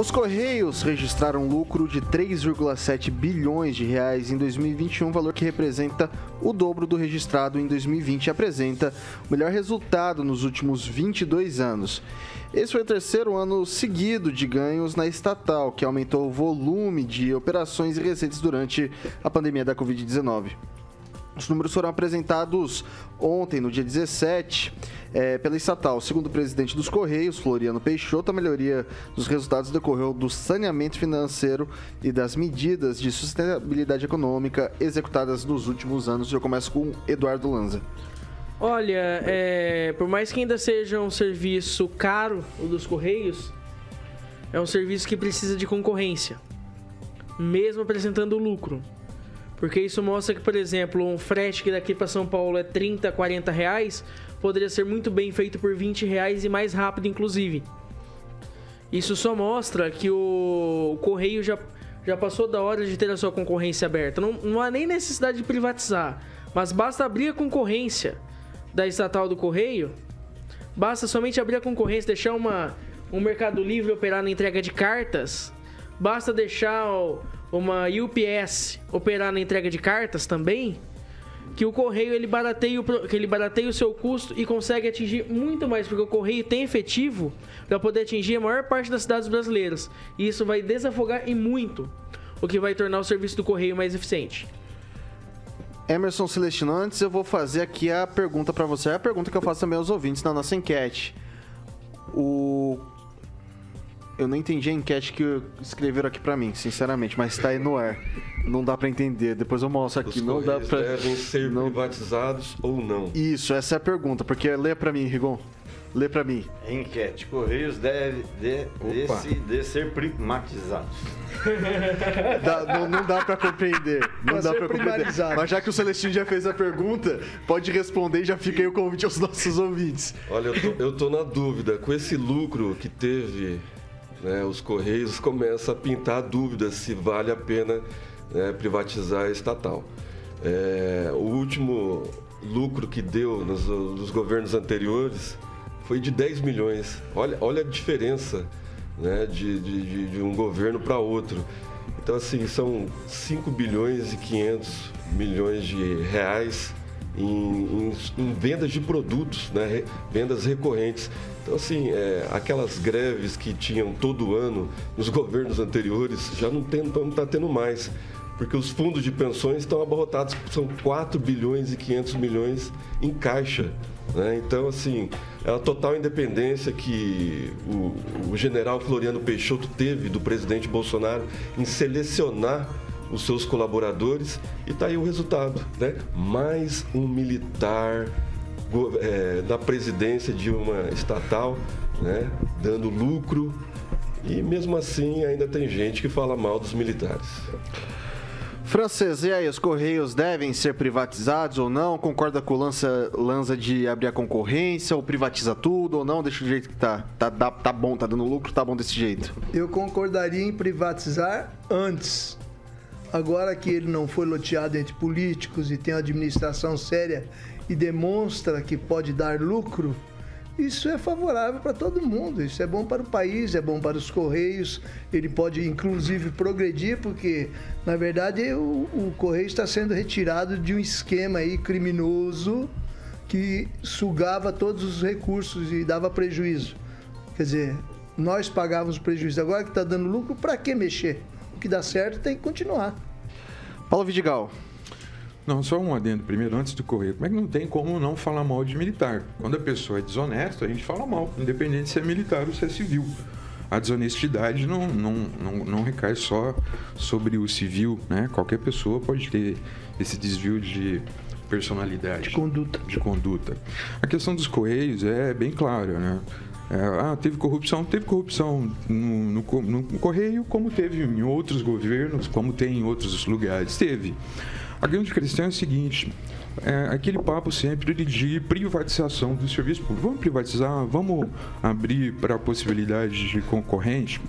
Os Correios registraram um lucro de 3,7 bilhões de reais em 2021, valor que representa o dobro do registrado em 2020 e apresenta o melhor resultado nos últimos 22 anos. Esse foi o terceiro ano seguido de ganhos na estatal, que aumentou o volume de operações e receitas durante a pandemia da Covid-19. Os números foram apresentados ontem, no dia 17, pela estatal. Segundo o presidente dos Correios, Floriano Peixoto, a melhoria dos resultados decorreu do saneamento financeiro e das medidas de sustentabilidade econômica executadas nos últimos anos. Eu começo com Eduardo Lanza. Olha, por mais que ainda seja um serviço caro, o dos Correios, é um serviço que precisa de concorrência, mesmo apresentando lucro. Porque isso mostra que, por exemplo, um frete que daqui para São Paulo é 30, 40 reais, poderia ser muito bem feito por 20 reais e mais rápido, inclusive. Isso só mostra que o Correio já passou da hora de ter a sua concorrência aberta. Não há nem necessidade de privatizar, mas basta abrir a concorrência da estatal do Correio, basta somente abrir a concorrência, deixar um Mercado Livre operar na entrega de cartas, basta deixar uma UPS operar na entrega de cartas também, que o Correio ele barateia o seu custo e consegue atingir muito mais, porque o Correio tem efetivo para poder atingir a maior parte das cidades brasileiras. E isso vai desafogar e muito, o que vai tornar o serviço do Correio mais eficiente. Emerson Celestino, antes eu vou fazer aqui a pergunta para você, a pergunta que eu faço também aos ouvintes na nossa enquete. Eu não entendi a enquete que escreveram aqui pra mim, sinceramente, mas tá aí no ar. Não dá pra entender. Depois eu mostro aqui. Os não dá pra... devem ser privatizados ou não? Isso, essa é a pergunta. Porque lê pra mim, Rigon. Lê pra mim. Enquete. Correios devem ser privatizados. Não dá pra compreender. Não dá pra compreender. Mas já que o Celestino já fez a pergunta, pode responder e já fica aí o convite aos nossos ouvintes. Olha, eu tô na dúvida. Com esse lucro que teve... os Correios começam a pintar dúvidas se vale a pena privatizar a estatal. O último lucro que deu nos governos anteriores foi de 10 milhões. Olha a diferença de um governo para outro. Então, assim, são 5 bilhões e 500 milhões de reais em vendas de produtos, vendas recorrentes. Então, assim, aquelas greves que tinham todo ano nos governos anteriores já não está tendo mais, porque os fundos de pensões estão abarrotados, são 4 bilhões e 500 milhões em caixa. Então, assim, é a total independência que o general Floriano Peixoto teve do presidente Bolsonaro em selecionar os seus colaboradores, e está aí o resultado, mais um militar na presidência de uma estatal, dando lucro, e mesmo assim ainda tem gente que fala mal dos militares. Francês, e aí, os Correios devem ser privatizados ou não? Concorda com o Lanza de abrir a concorrência, ou privatiza tudo ou não? Deixa do jeito que tá. Tá bom, tá dando lucro, tá bom desse jeito. Eu concordaria em privatizar antes. Agora que ele não foi loteado entre políticos e tem uma administração séria e demonstra que pode dar lucro, isso é favorável para todo mundo. Isso é bom para o país, é bom para os Correios. Ele pode, inclusive, progredir, porque, na verdade, o Correio está sendo retirado de um esquema aí criminoso que sugava todos os recursos e dava prejuízo. Quer dizer, nós pagávamos prejuízo. Agora que está dando lucro, para que mexer? O que dá certo tem que continuar. Paulo Vidigal. Não, só um adendo primeiro, antes do Correio. Como é que não tem como não falar mal de militar? Quando a pessoa é desonesta, a gente fala mal, independente se é militar ou se é civil. A desonestidade não recai só sobre o civil, Qualquer pessoa pode ter esse desvio de personalidade. De conduta. A questão dos Correios é bem clara, teve corrupção no Correio, como teve em outros governos, como tem em outros lugares. Teve. A grande questão é o seguinte, aquele papo sempre de privatização do serviço público. Vamos privatizar, vamos abrir para a possibilidade de concorrente,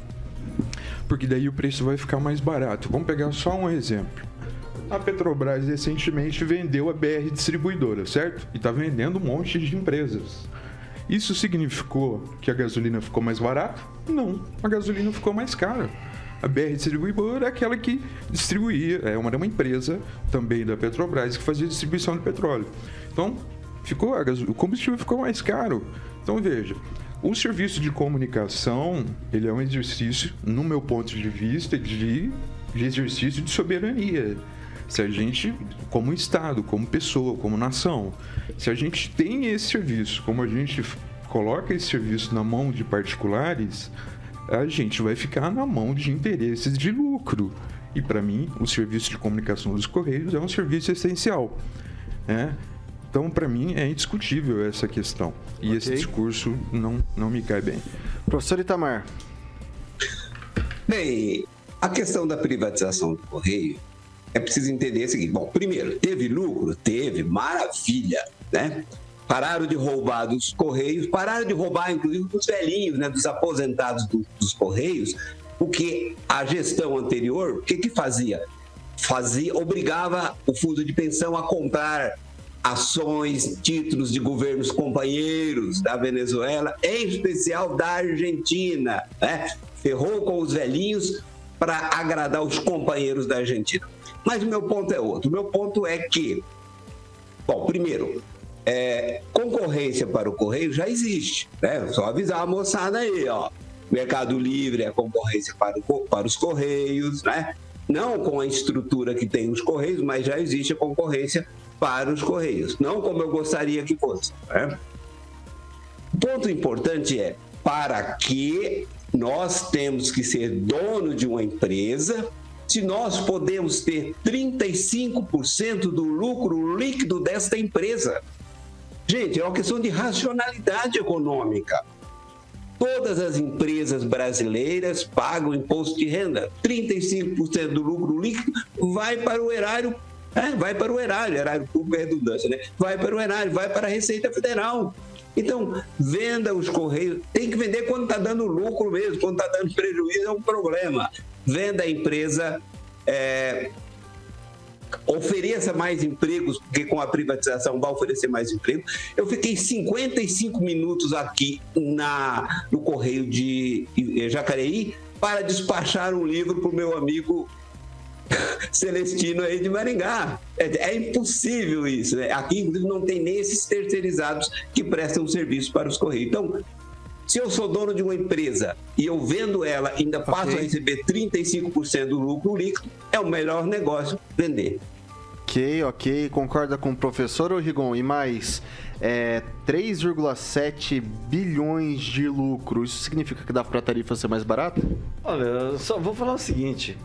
porque daí o preço vai ficar mais barato. Vamos pegar só um exemplo. A Petrobras recentemente vendeu a BR Distribuidora, certo? E está vendendo um monte de empresas. Isso significou que a gasolina ficou mais barata? Não, a gasolina ficou mais cara. A BR Distribuidora é aquela que distribuía, era uma empresa também da Petrobras que fazia distribuição de petróleo. Então, o combustível ficou mais caro. Então, veja, o serviço de comunicação, ele é um exercício, no meu ponto de vista, de exercício de soberania. Se a gente, como Estado, como pessoa, como nação, se a gente tem esse serviço, como a gente coloca esse serviço na mão de particulares, a gente vai ficar na mão de interesses de lucro. E, para mim, o serviço de comunicação dos Correios é um serviço essencial, né? Então, para mim, é indiscutível essa questão. E esse discurso não me cai bem. Professor Itamar. Bem, a questão da privatização do Correio, é preciso entender o seguinte. Bom, primeiro, teve lucro? Teve, maravilha, né? Pararam de roubar dos Correios, pararam de roubar, inclusive, dos velhinhos, né? Dos aposentados dos Correios, porque a gestão anterior, o que fazia? Obrigava o fundo de pensão a comprar ações, títulos de governos companheiros da Venezuela, em especial da Argentina, né? Ferrou com os velhinhos para agradar os companheiros da Argentina. Mas o meu ponto é outro. O meu ponto é que, bom, primeiro, concorrência para o Correio já existe, né? Só avisar a moçada aí, ó. Mercado Livre é concorrência para os Correios, né? Não com a estrutura que tem os Correios, mas já existe a concorrência para os Correios. Não como eu gostaria que fosse, né? O ponto importante é, para que nós temos que ser dono de uma empresa, se nós podemos ter 35% do lucro líquido desta empresa. Gente, é uma questão de racionalidade econômica. Todas as empresas brasileiras pagam imposto de renda. 35% do lucro líquido vai para o erário, erário público é redundância, né? Vai para o erário, vai para a Receita Federal. Então, venda os Correios. Tem que vender quando está dando lucro mesmo, quando está dando prejuízo é um problema. Venda a empresa, ofereça mais empregos, porque com a privatização vai oferecer mais emprego. Eu fiquei 55 minutos aqui no Correio de Jacareí para despachar um livro para o meu amigo Celestino aí de Maringá. É impossível isso, né? Aqui, inclusive, não tem nem esses terceirizados que prestam serviço para os Correios. Então, se eu sou dono de uma empresa e eu vendo ela, ainda passo a receber 35% do lucro líquido, é o melhor negócio vender. Ok. Concorda com o professor Rigon? E mais, 3,7 bilhões de lucro. Isso significa que dá para a tarifa ser mais barata? Olha, eu só vou falar o seguinte.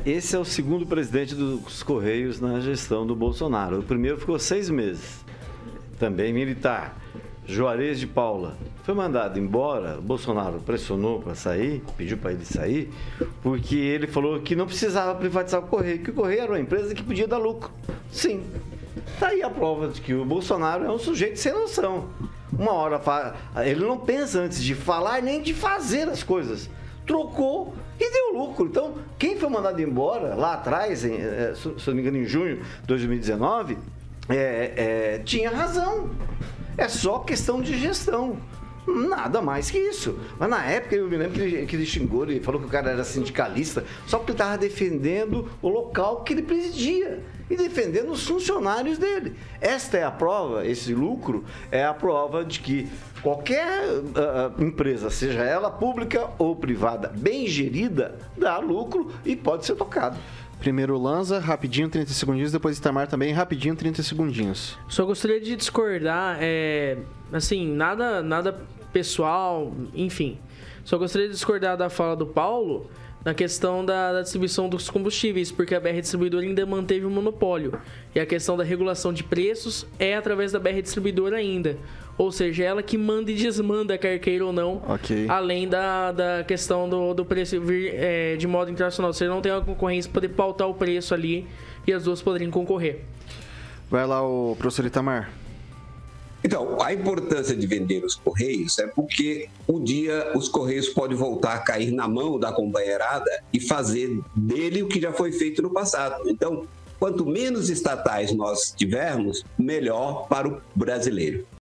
Esse é o segundo presidente dos Correios na gestão do Bolsonaro. O primeiro ficou 6 meses, também militar. Juarez de Paula foi mandado embora. O Bolsonaro pressionou para sair, pediu para ele sair, porque ele falou que não precisava privatizar o Correio, que o Correio era uma empresa que podia dar lucro. Sim, está aí a prova de que o Bolsonaro é um sujeito sem noção. Uma hora ele não pensa antes de falar nem de fazer as coisas. Trocou e deu lucro. Então, quem foi mandado embora lá atrás, se eu não me engano, em junho de 2019, tinha razão. É só questão de gestão. Nada mais que isso. Mas na época eu me lembro que ele xingou, ele falou que o cara era sindicalista, só porque ele estava defendendo o local que ele presidia e defendendo os funcionários dele. Esta é a prova, esse lucro é a prova de que qualquer empresa, seja ela pública ou privada, bem gerida, dá lucro e pode ser tocado. Primeiro Lanza, rapidinho, 30 segundinhos. Depois Itamar também, rapidinho, 30 segundinhos. Só gostaria de discordar, assim, nada pessoal, enfim. Só gostaria de discordar da fala do Paulo na questão da distribuição dos combustíveis, porque a BR Distribuidora ainda manteve o monopólio. E a questão da regulação de preços é através da BR Distribuidora ainda. Ou seja, ela que manda e desmanda, quer queira ou não, além da questão do preço vir de modo internacional. Você não tem uma concorrência para poder pautar o preço ali e as duas poderiam concorrer. Vai lá, o professor Itamar. Então, a importância de vender os Correios é porque um dia os Correios podem voltar a cair na mão da companheirada e fazer dele o que já foi feito no passado. Então, quanto menos estatais nós tivermos, melhor para o brasileiro.